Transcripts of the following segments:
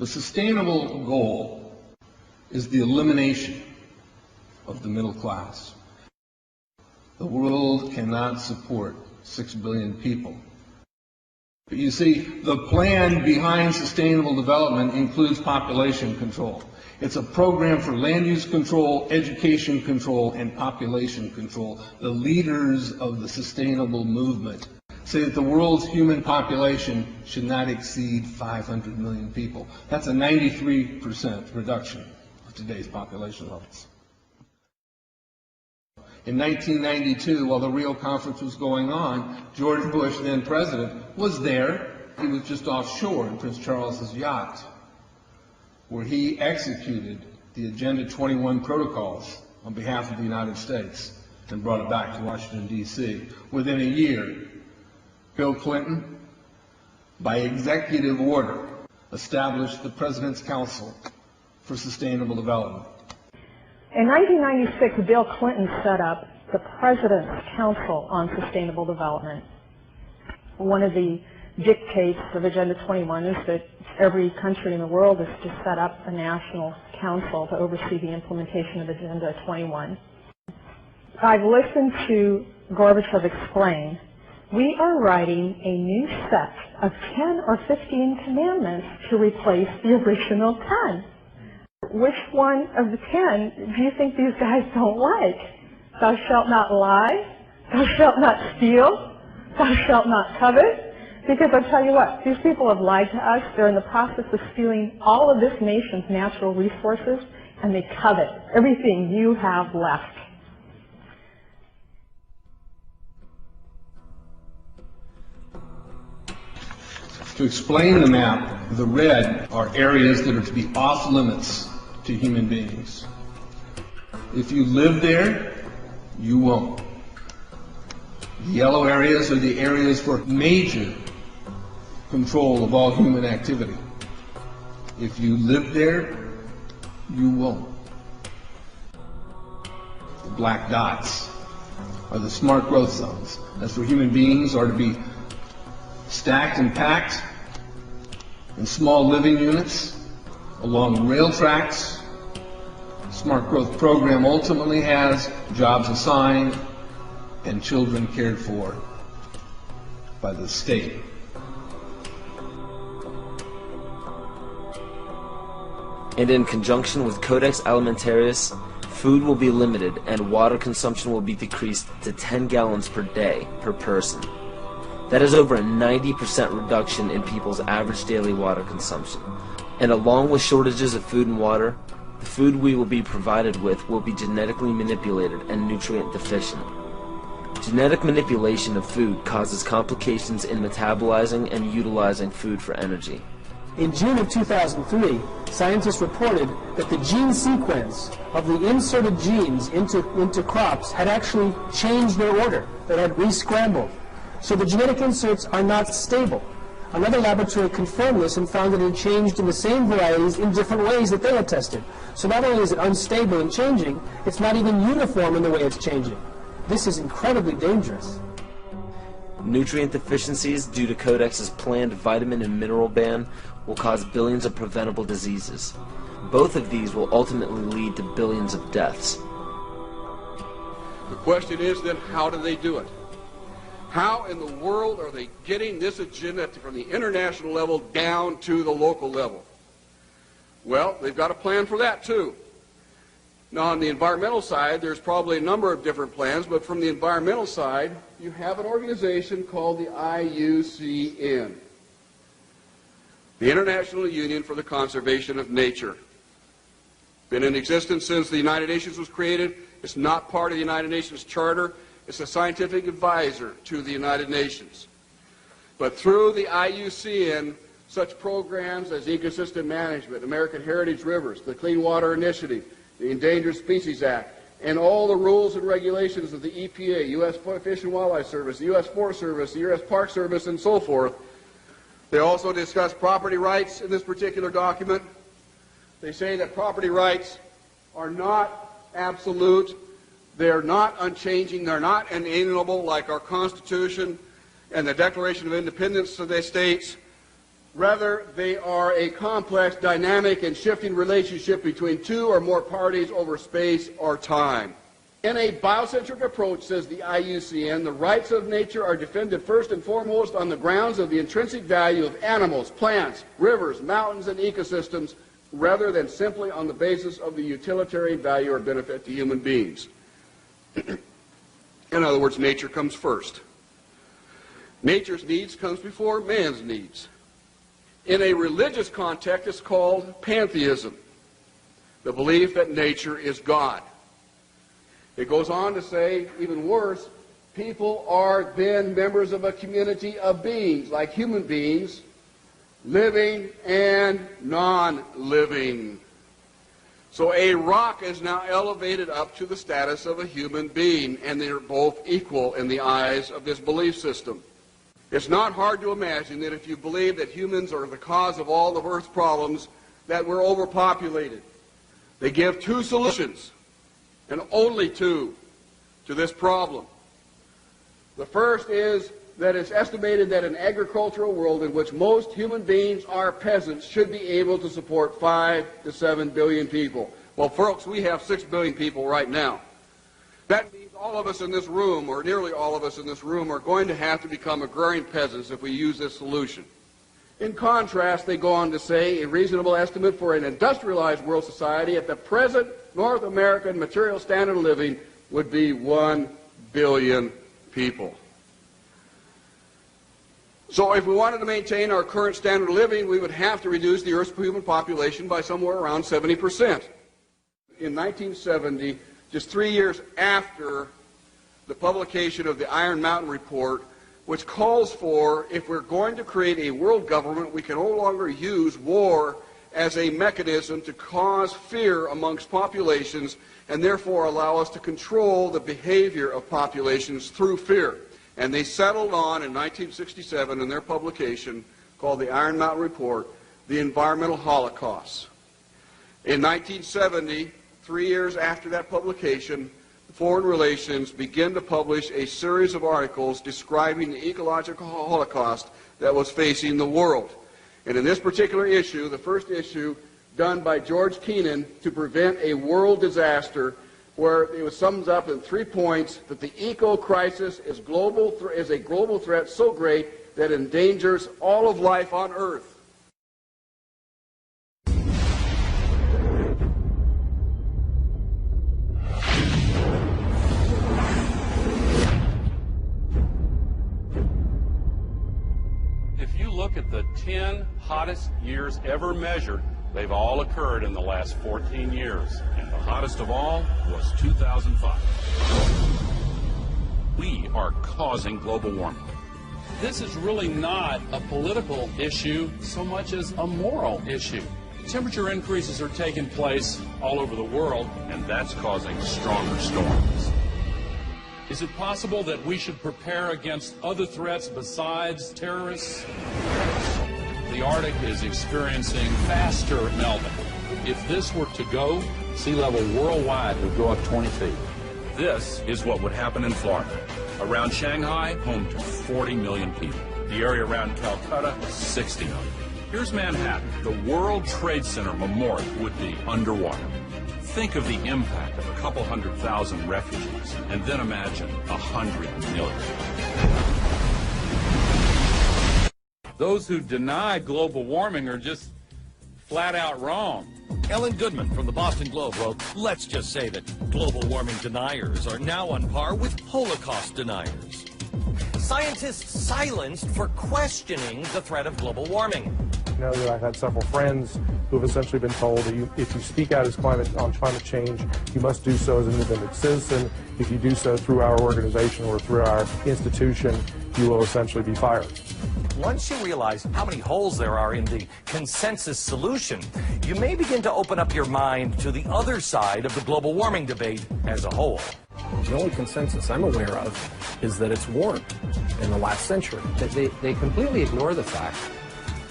The sustainable goal is the elimination of the middle class. The world cannot support 6 billion people. But you see, the plan behind sustainable development includes population control. It's a program for land use control, education control, and population control. The leaders of the sustainable movement say that the world's human population should not exceed 500 million people. That's a 93% reduction of today's population levels. In 1992, while the Rio Conference was going on, George Bush, then president, was there. He was just offshore in Prince Charles's yacht, where he executed the agenda21 protocols on behalf of the United States and brought it back to Washington, D.C. Within a year, Bill Clinton, by executive order, established the President's Council for Sustainable Development. In 1996, Bill Clinton set up the President's Council on Sustainable Development. One of the dictates of Agenda 21 is that every country in the world is to set up a national council to oversee the implementation of Agenda 21. I've listened to Gorbachev explain, we are writing a new set of 10 or 15 commandments to replace the original 10. Which one of the 10 do you think these guys don't like? Thou shalt not lie, thou shalt not steal, thou shalt not covet. Because I'll tell you what, these people have lied to us. They're in the process of stealing all of this nation's natural resources, and they covet everything you have left. To explain the map, the red are areas that are to be off limits to human beings. If you live there, you won't. The yellow areas are the areas for major control of all human activity. If you live there, you won't. The black dots are the smart growth zones. That's where human beings are to be stacked and packed in small living units along rail tracks. Smart growth program ultimately has jobs assigned and children cared for by the state. And in conjunction with Codex Alimentarius, food will be limited and water consumption will be decreased to 10 gallons per day per person. That is over a 90% reduction in people's average daily water consumption. And along with shortages of food and water, the food we will be provided with will be genetically manipulated and nutrient deficient. Genetic manipulation of food causes complications in metabolizing and utilizing food for energy. In June of 2003, scientists reported that the gene sequence of the inserted genes into crops had actually changed their order, that had re-scrambled. So the genetic inserts are not stable. Another laboratory confirmed this and found that it had changed in the same varieties in different ways that they had tested. So not only is it unstable and changing, it's not even uniform in the way it's changing. This is incredibly dangerous. Nutrient deficiencies due to Codex's planned vitamin and mineral ban will cause billions of preventable diseases. Both of these will ultimately lead to billions of deaths. The question is then, how do they do it? How in the world are they getting this agenda from the international level down to the local level? Well, they've got a plan for that too. Now, on the environmental side, there's probably a number of different plans, but from the environmental side, you have an organization called the IUCN, the International Union for the Conservation of Nature. Been in existence since the United Nations was created. It's not part of the United Nations Charter. It's a scientific advisor to the United Nations. But through the IUCN, such programs as ecosystem management, American Heritage Rivers, the Clean Water Initiative, the Endangered Species Act, and all the rules and regulations of the EPA, U.S. Fish and Wildlife Service, the U.S. Forest Service, the U.S. Park Service, and so forth. They also discuss property rights in this particular document. They say that property rights are not absolute, they're not unchanging, they're not inalienable like our Constitution and the Declaration of Independence today states. Rather, they are a complex, dynamic, and shifting relationship between two or more parties over space or time. In a biocentric approach, says the IUCN, the rights of nature are defended first and foremost on the grounds of the intrinsic value of animals, plants, rivers, mountains, and ecosystems, rather than simply on the basis of the utilitarian value or benefit to human beings. In other words, nature comes first. Nature's needs comes before man's needs. In a religious context, it's called pantheism, the belief that nature is God. It goes on to say, even worse, people are then members of a community of beings, like human beings, living and non-living. So a rock is now elevated up to the status of a human being, and they're both equal in the eyes of this belief system. It's not hard to imagine that if you believe that humans are the cause of all of Earth's problems, that we're overpopulated. They give two solutions, and only two, to this problem. The first is that it's estimated that an agricultural world in which most human beings are peasants should be able to support 5 to 7 billion people. Well, folks, we have 6 billion people right now. That means all of us in this room, or nearly all of us in this room, are going to have to become agrarian peasants if we use this solution. In contrast, they go on to say a reasonable estimate for an industrialized world society at the present North American material standard of living would be 1 billion people. So if we wanted to maintain our current standard of living, we would have to reduce the Earth's human population by somewhere around 70%. In 1970, just 3 years after the publication of the Iron Mountain Report, which calls for, if we're going to create a world government, we can no longer use war as a mechanism to cause fear amongst populations and therefore allow us to control the behavior of populations through fear. And they settled on, in 1967, in their publication called the Iron Mountain Report, the environmental holocaust. In 1970, 3 years after that publication, Foreign Relations began to publish a series of articles describing the ecological holocaust that was facing the world. And in this particular issue, the first issue done by George Kennan to prevent a world disaster, where it was summed up in 3 points that the eco-crisis is a global threat so great that it endangers all of life on Earth. If you look at the 10 hottest years ever measured, they've all occurred in the last 14 years. And the hottest of all was 2005. We are causing global warming. This is really not a political issue so much as a moral issue. Temperature increases are taking place all over the world, and that's causing stronger storms. Is it possible that we should prepare against other threats besides terrorists? The Arctic is experiencing faster melting. If this were to go, sea level worldwide would go up 20 feet. This is what would happen in Florida. Around Shanghai, home to 40 million people. The area around Calcutta, 60 million. Here's Manhattan. The World Trade Center Memorial would be underwater. Think of the impact of a couple 100,000 refugees, and then imagine 100 million. Those who deny global warming are just flat out wrong. Ellen Goodman from the Boston Globe wrote, let's just say that global warming deniers are now on par with Holocaust deniers. Scientists silenced for questioning the threat of global warming. I know that I've had several friends who have essentially been told that if you speak out on climate change, you must do so as an independent citizen. If you do so through our organization or through our institution, you will essentially be fired. Once you realize how many holes there are in the consensus solution, you may begin to open up your mind to the other side of the global warming debate as a whole. The only consensus I'm aware of is that it's warmed in the last century. They completely ignore the fact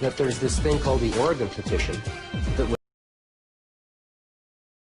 that there's this thing called the Oregon Petition that